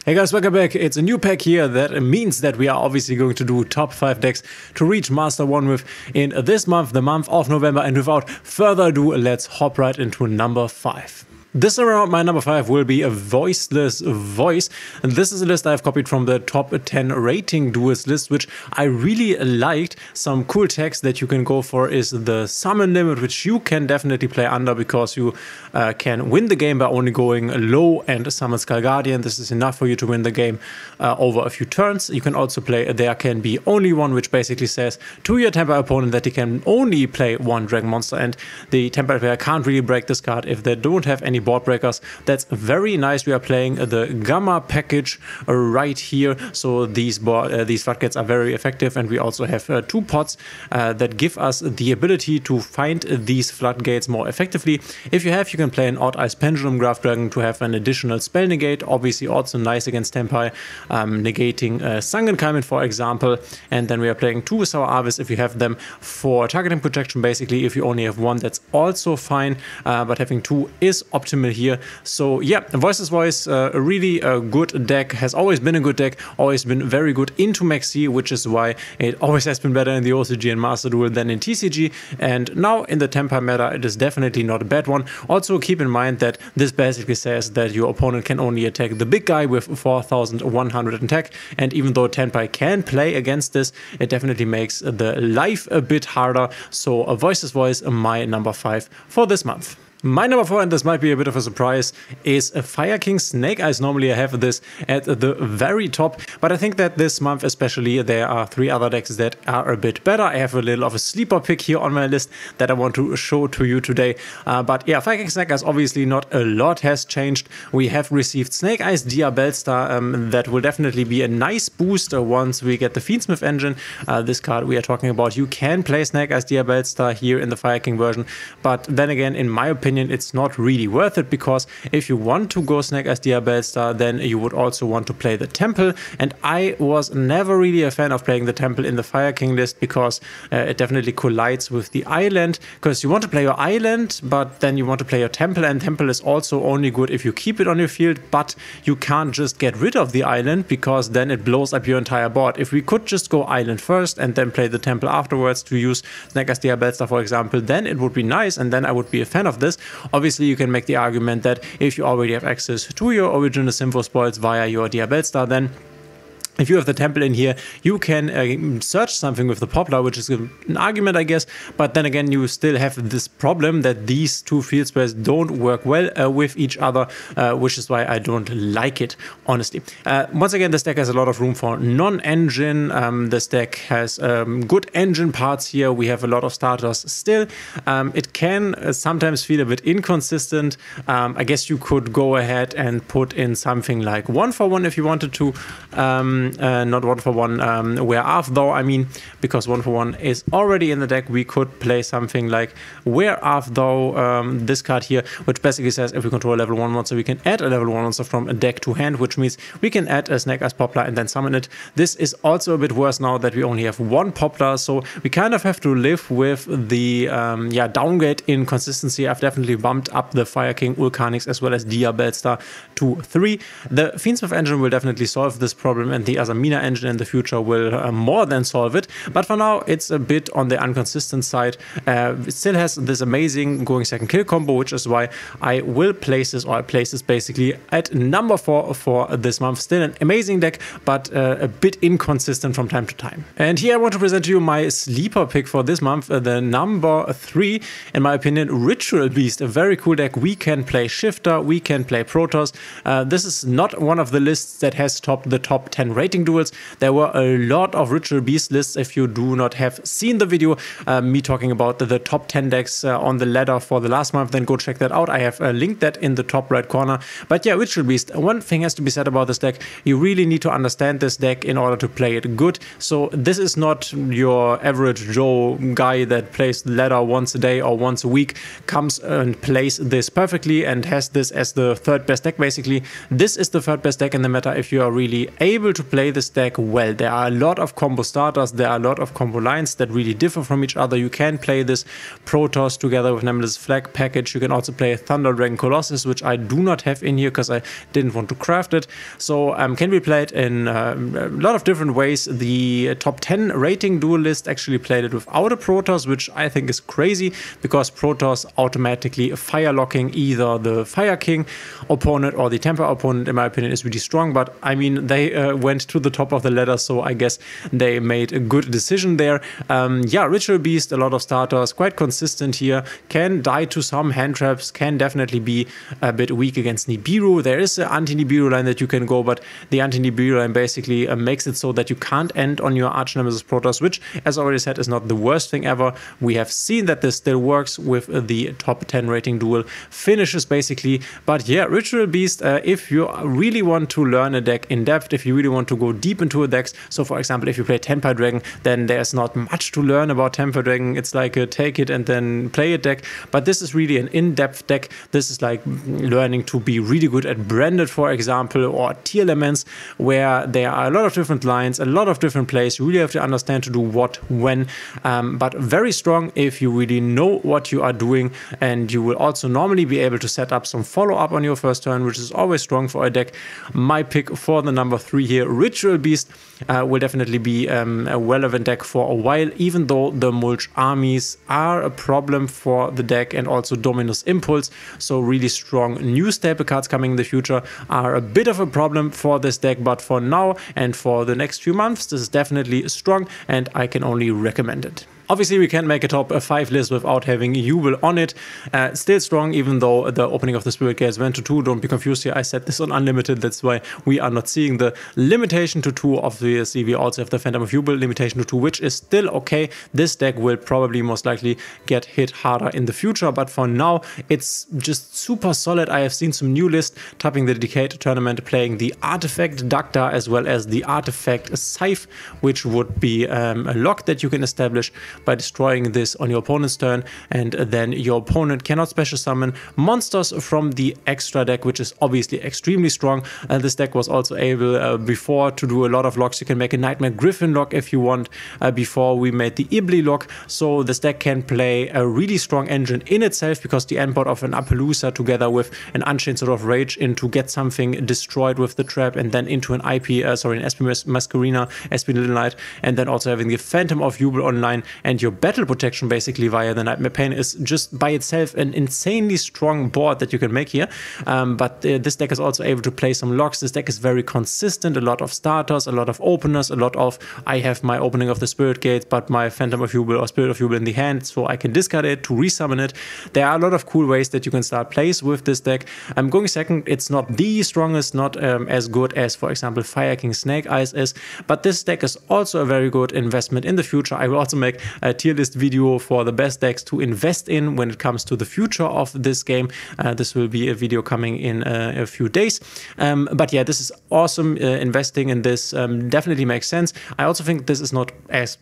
Hey guys, welcome back. It's a new pack here. That means that we are obviously going to do top 5 decks to reach Master 1 with in this month, the month of November. And without further ado, let's hop right into number 5. This around my number 5 will be a Voiceless voice, and this is a list I've copied from the top 10 rating duels list, which I really liked. Some cool text that you can go for is the summon limit, which you can definitely play under because you can win the game by only going low and summon Skull Guardian. This is enough for you to win the game over a few turns. You can also play There Can Be Only One, which basically says to your Tenpai opponent that he can only play one Dragon Monster, and the Tenpai player can't really break this card if they don't have any board breakers. That's very nice. We are playing the Gamma package right here, so these floodgates are very effective, and we also have 2 pots that give us the ability to find these floodgates more effectively. If you have, you can play an Odd Eyes Pendulum Graph Dragon to have an additional spell negate, obviously also nice against Tenpai, negating Sangen Kaimen, for example. And then we are playing 2 Sour Avis if you have them for targeting protection. Basically, if you only have 1, that's also fine, but having 2 is optimal here. So yeah, Voiceless Voice, a really good deck, has always been a good deck, always been very good into Maxi, which is why it always has been better in the OCG and Master Duel than in TCG, and now in the Tenpai meta it is definitely not a bad one. Also keep in mind that this basically says that your opponent can only attack the big guy with 4100 attack, and even though Tenpai can play against this, it definitely makes the life a bit harder. So a Voiceless Voice, my number 5 for this month. My number 4, and this might be a bit of a surprise, is a Fire King Snake Eyes. Normally I have this at the very top, but I think that this month especially there are 3 other decks that are a bit better. I have a little of a sleeper pick here on my list that I want to show to you today. But yeah, Fire King Snake Eyes, obviously not a lot has changed. We have received Snake Eyes Diabellstar, that will definitely be a nice boost once we get the Fiendsmith engine. This card we are talking about, you can play Snake Eyes Diabellstar here in the Fire King version, but then again, in my opinion, it's not really worth it, because if you want to go Snake Eyes Diabellstar, then you would also want to play the Temple, and I was never really a fan of playing the Temple in the Fire King list because it definitely collides with the island, because you want to play your island, but then you want to play your Temple, and Temple is also only good if you keep it on your field, but you can't just get rid of the island because then it blows up your entire board. If we could just go island first and then play the Temple afterwards to use Snake Eyes Diabellstar, for example, then it would be nice, and then I would be a fan of this. Obviously, you can make the argument that if you already have access to your original Sympho spoils via your Diabellstar, then if you have the Temple in here, you can search something with the Poplar, which is an argument, I guess. But then again, you still have this problem that these 2 field spells don't work well with each other, which is why I don't like it, honestly. Once again, this deck has a lot of room for non-engine. This deck has good engine parts here. We have a lot of starters still. It can sometimes feel a bit inconsistent. I guess you could go ahead and put in something like 1-for-1 if you wanted to. Not 1-for-1 Where Off, though, I mean, because 1-for-1 is already in the deck. We could play something like Where Off, though, this card here, which basically says if we control a level 1 monster, we can add a level 1 monster from a deck to hand, which means we can add a Snake Eyes Poplar and then summon it. This is also a bit worse now that we only have 1 Poplar, so we kind of have to live with the downgrade in consistency. I've definitely bumped up the Fire King, Ulcanix, as well as Diabellstar to 3. The Fiendsmith engine will definitely solve this problem, and the Asamina engine in the future will more than solve it, but for now it's a bit on the inconsistent side. It still has this amazing going second kill combo, which is why I will place this, or I place this basically at number 4 for this month. Still an amazing deck, but a bit inconsistent from time to time. And here I want to present to you my sleeper pick for this month, the number 3, in my opinion, Ritual Beast, a very cool deck. We can play Shifter, we can play Protoss. This is not one of the lists that has topped the top 10 rating duels. There were a lot of Ritual Beast lists. If you do not have seen the video, me talking about the top 10 decks on the ladder for the last month, then go check that out. I have linked that in the top right corner. But yeah, Ritual Beast, one thing has to be said about this deck. You really need to understand this deck in order to play it good. So this is not your average Joe guy that plays the ladder once a day or once a week, comes and plays this perfectly and has this as the 3rd best deck, basically. This is the 3rd best deck in the meta if you are really able to play play this deck well. There are a lot of combo starters, there are a lot of combo lines that really differ from each other. You can play this Protoss together with Nemesis Flag package. You can also play a Thunder Dragon Colossus, which I do not have in here because I didn't want to craft it. So can be played in a lot of different ways. The top 10 rating duel list actually played it without a Protoss, which I think is crazy because Protoss automatically fire locking either the Fire King opponent or the Tenpai opponent, in my opinion, is really strong. But I mean, they went to the top of the ladder, so I guess they made a good decision there. Yeah, Ritual Beast, a lot of starters, quite consistent here, can die to some hand traps, can definitely be a bit weak against Nibiru. There is an anti-Nibiru line that you can go, but the anti-Nibiru line basically makes it so that you can't end on your Arch Nemesis Protoss, which, as already said, is not the worst thing ever. We have seen that this still works with the top 10 rating duel finishes basically. But yeah, Ritual Beast, if you really want to learn a deck in depth, if you really want to go deep into a deck, so for example, if you play Tenpai Dragon, then there's not much to learn about Tenpai Dragon. It's like a take it and then play it deck, but this is really an in-depth deck. This is like learning to be really good at Branded, for example, or Tier Elements, where there are a lot of different lines, a lot of different plays. You really have to understand to do what, when, but very strong if you really know what you are doing, and you will also normally be able to set up some follow-up on your first turn, which is always strong for a deck. My pick for the number 3 here, Ritual Beast, will definitely be a relevant deck for a while, even though the Mulch armies are a problem for the deck, and also Dominus Impulse, so really strong new staple cards coming in the future, are a bit of a problem for this deck. But for now and for the next few months, this is definitely strong and I can only recommend it. Obviously, we can't make a top 5 list without having Duel on it. Still strong, even though the opening of the Spirit Gates went to 2. Don't be confused here. I set this on unlimited. That's why we are not seeing the limitation to 2. Obviously, we also have the Phantom of Duel limitation to 2, which is still okay. This deck will probably most likely get hit harder in the future, but for now, it's just super solid. I have seen some new lists topping the Decade tournament playing the Artifact Dacta as well as the Artifact Scythe, which would be a lock that you can establish by destroying this on your opponent's turn, and then your opponent cannot special summon monsters from the extra deck, which is obviously extremely strong. This deck was also able before to do a lot of locks. You can make a Nightmare Griffin lock if you want. Before we made the Ibli lock, so this deck can play a really strong engine in itself, because the endboard of an Appaloosa together with an Unchained Sword of Rage in to get something destroyed with the trap, and then into an an SP Masquerina, SP Little Knight, and then also having the Phantom of Duel online, and your battle protection basically via the Nightmare Pain is just by itself an insanely strong board that you can make here. But this deck is also able to play some locks. This deck is very consistent, a lot of starters, a lot of openers, a lot of I have my opening of the Spirit Gate, but my Phantom of Duel or Spirit of Duel in the hand, so I can discard it to resummon it. There are a lot of cool ways that you can start plays with this deck. Going second, it's not the strongest, not as good as, for example, Fire King Snake Eyes is, but this deck is also a very good investment in the future. I will also make a tier list video for the best decks to invest in when it comes to the future of this game. This will be a video coming in a few days. But yeah, this is awesome. Investing in this definitely makes sense. I also think this is not as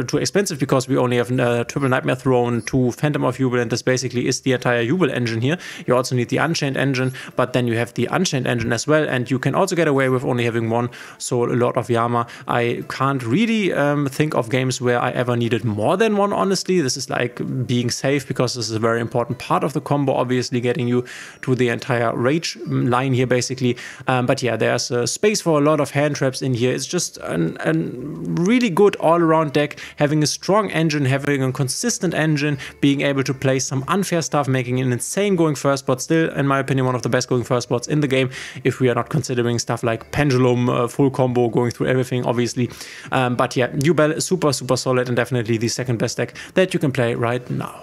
too expensive, because we only have Triple Nightmare Throne, 2 Phantom of Duel, and this basically is the entire Duel engine here. You also need the Unchained engine, but then you have the Unchained engine as well, and you can also get away with only having 1, so Lord of Yama. I can't really think of games where I ever needed more than 1, honestly. This is like being safe, because this is a very important part of the combo, obviously getting you to the entire Rage line here basically. But yeah, there's space for a lot of hand traps in here. It's just a really good all-around deck, having a strong engine, having a consistent engine, being able to play some unfair stuff, making an insane going first spot. Still, in my opinion, one of the best going first spots in the game, if we are not considering stuff like Pendulum, full combo, going through everything, obviously. But yeah, Duel is super solid, and definitely the second best deck that you can play right now.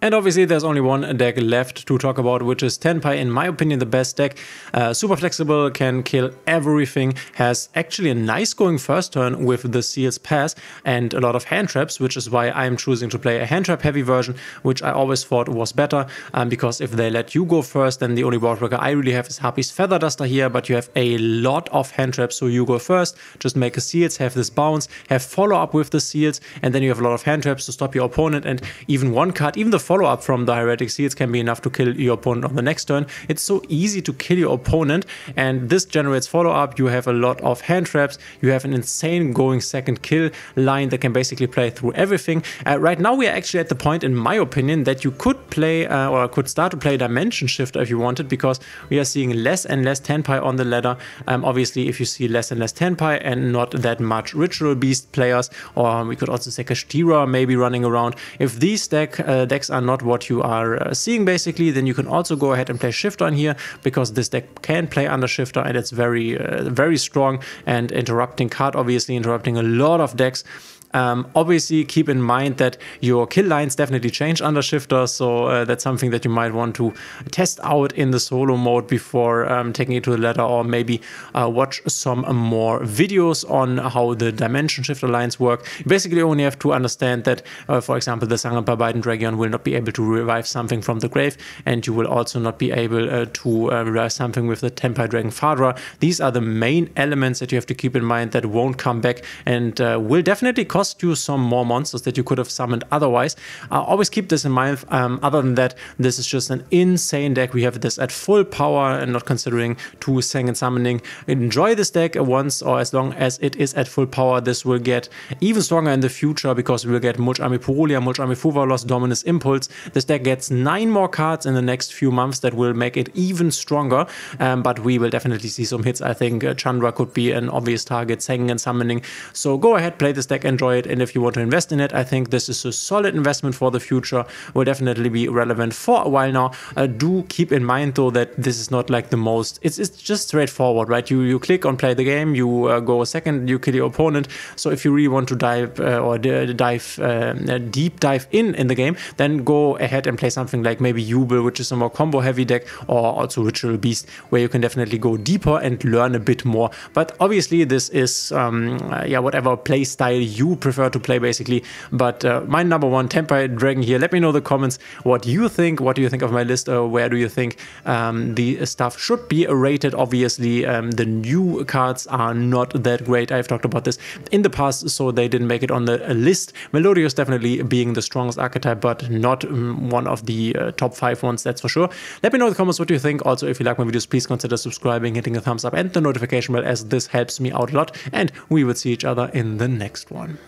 And obviously there's only one deck left to talk about, which is Tenpai, in my opinion the best deck. Super flexible, can kill everything, has actually a nice going first turn with the Seal's Pass and a lot of hand traps, which is why I'm choosing to play a hand trap heavy version, which I always thought was better, because if they let you go first, then the only board breaker I really have is Harpy's Feather Duster here, but you have a lot of hand traps, so you go first, just make a Seals, have this bounce, have follow up with the Seals, and then you have a lot of hand traps to stop your opponent, and even one card, even the follow-up from the Hieratic Seals can be enough to kill your opponent on the next turn. It's so easy to kill your opponent, and this generates follow-up. You have a lot of hand traps. You have an insane going second kill line that can basically play through everything. Right now we are actually at the point, in my opinion, that you could play or could start to play Dimension Shifter if you wanted, because we are seeing less and less Tenpai on the ladder. Obviously, if you see less and less Tenpai and not that much Ritual Beast players, or we could also say Kashtira maybe running around, if these decks are not what you are seeing basically, then you can also go ahead and play Shifter on here, because this deck can play under Shifter and it's very, very strong and interrupting card, obviously interrupting a lot of decks. Obviously, keep in mind that your kill lines definitely change under Shifter, so that's something that you might want to test out in the solo mode before taking it to the ladder, or maybe watch some more videos on how the Dimension Shifter lines work. You basically only have to understand that, for example, the Sanganpa Biden Dragon will not be able to revive something from the grave, and you will also not be able to revive something with the Tenpai Dragon Fadra. These are the main elements that you have to keep in mind that won't come back and will definitely cost you some more monsters that you could have summoned otherwise. Always keep this in mind. Other than that, this is just an insane deck. We have this at full power and not considering 2 second summoning. Enjoy this deck once, or as long as it is at full power. This will get even stronger in the future, because we will get Mulch Army Purulia, Mulch Army Fuvalos, Dominus Impulse. This deck gets 9 more cards in the next few months that will make it even stronger, but we will definitely see some hits. I think Chandra could be an obvious target, second and summoning. So go ahead, play this deck, enjoy it, and if you want to invest in it, I think this is a solid investment for the future. Will definitely be relevant for a while now. Do keep in mind though that this is not like the most, it's just straightforward, right? You click on play the game, you go a second, you kill your opponent. So if you really want to dive deep dive in the game, then go ahead and play something like maybe Duel, which is a more combo heavy deck, or also Ritual Beast, where you can definitely go deeper and learn a bit more. But obviously this is whatever play style you prefer to play basically. But my number one, Tenpai Dragon here. Let me know in the comments what you think. What do you think of my list? Where do you think the stuff should be rated? Obviously, the new cards are not that great. I've talked about this in the past, so they didn't make it on the list. Melodious definitely being the strongest archetype, but not one of the top 5 ones, that's for sure. Let me know in the comments what you think. Also, if you like my videos, please consider subscribing, hitting a thumbs up and the notification bell, as this helps me out a lot. And we will see each other in the next one.